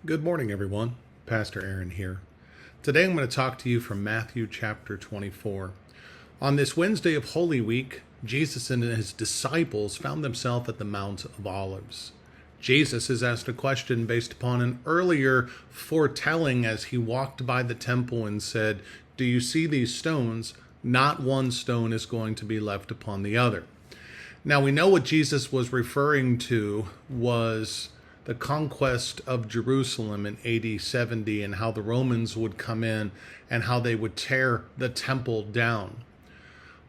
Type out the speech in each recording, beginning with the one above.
Good morning, everyone. Pastor Aaron here. Today I'm going to talk to you from Matthew chapter 24. On this Wednesday of Holy Week, Jesus and his disciples found themselves at the Mount of Olives. Jesus is asked a question based upon an earlier foretelling as he walked by the temple and said, "Do you see these stones? Not one stone is going to be left upon the other." Now we know what Jesus was referring to was the conquest of Jerusalem in AD 70 and how the Romans would come in and how they would tear the temple down.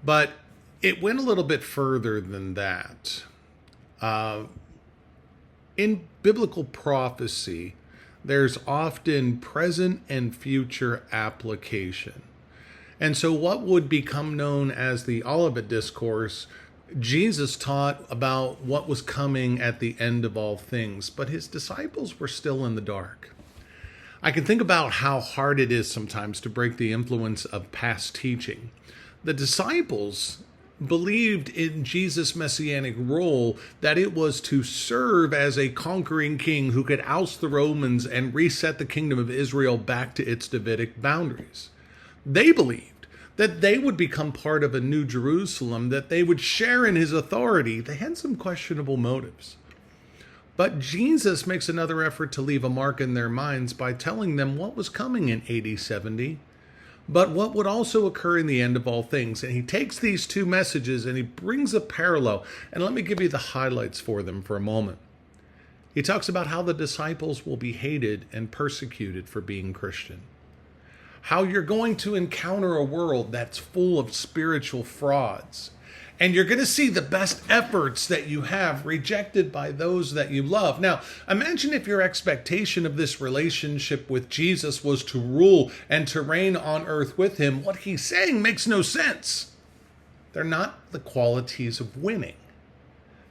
But it went a little bit further than that. In biblical prophecy, there's often present and future application. And so what would become known as the Olivet Discourse, Jesus taught about what was coming at the end of all things, but his disciples were still in the dark. I can think about how hard it is sometimes to break the influence of past teaching. The disciples believed in Jesus' messianic role, that it was to serve as a conquering king who could oust the Romans and reset the kingdom of Israel back to its Davidic boundaries. They believed that they would become part of a new Jerusalem, that they would share in his authority. They had some questionable motives. But Jesus makes another effort to leave a mark in their minds by telling them what was coming in AD 70, but what would also occur in the end of all things. And he takes these two messages and he brings a parallel. And let me give you the highlights for them for a moment. He talks about how the disciples will be hated and persecuted for being Christian. How you're going to encounter a world that's full of spiritual frauds. And you're going to see the best efforts that you have rejected by those that you love. Now, imagine if your expectation of this relationship with Jesus was to rule and to reign on earth with him. What he's saying makes no sense. They're not the qualities of winning,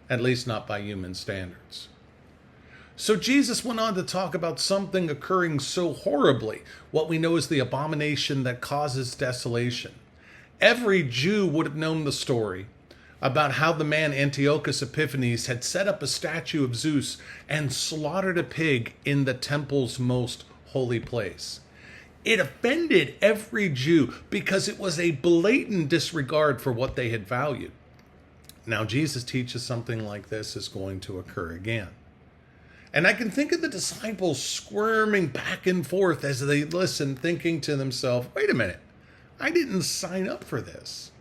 at least not by human standards. So Jesus went on to talk about something occurring so horribly, what we know as the abomination that causes desolation. Every Jew would have known the story about how the man Antiochus Epiphanes had set up a statue of Zeus and slaughtered a pig in the temple's most holy place. It offended every Jew because it was a blatant disregard for what they had valued. Now Jesus teaches something like this is going to occur again. And I can think of the disciples squirming back and forth as they listen, thinking to themselves, wait a minute, I didn't sign up for this.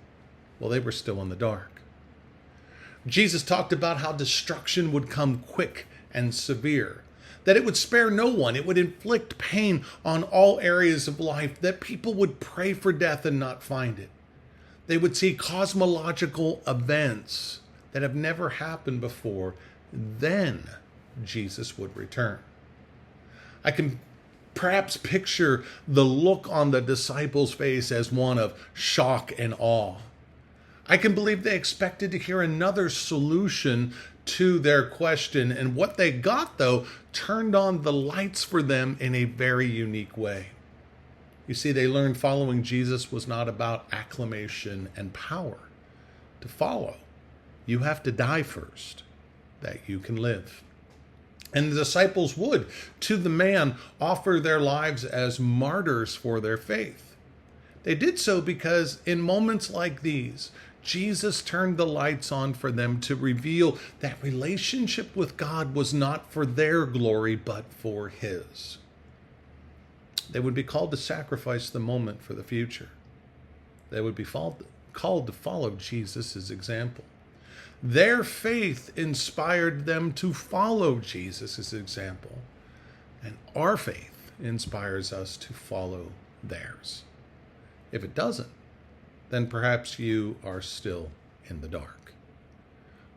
Well, they were still in the dark. Jesus talked about how destruction would come quick and severe, that it would spare no one, it would inflict pain on all areas of life, that people would pray for death and not find it. They would see cosmological events that have never happened before. Then Jesus would return. I can perhaps picture the look on the disciples' face as one of shock and awe. I can believe they expected to hear another solution to their question, and what they got, though, turned on the lights for them in a very unique way. You see, they learned following Jesus was not about acclamation and power. To follow, you have to die first, that you can live. And the disciples would, to the man, offer their lives as martyrs for their faith. They did so because in moments like these, Jesus turned the lights on for them to reveal that relationship with God was not for their glory, but for his. They would be called to sacrifice the moment for the future. They would be called to follow Jesus' example. Their faith inspired them to follow Jesus' example. And our faith inspires us to follow theirs. If it doesn't, then perhaps you are still in the dark.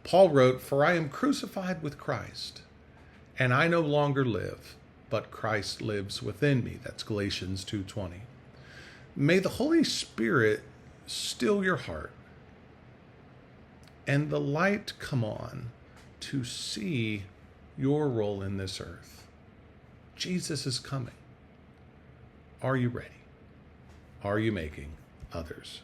Paul wrote, "For I am crucified with Christ, and I no longer live, but Christ lives within me." That's Galatians 2:20. May the Holy Spirit still your heart and the light come on to see your role in this earth. Jesus is coming. Are you ready? Are you making others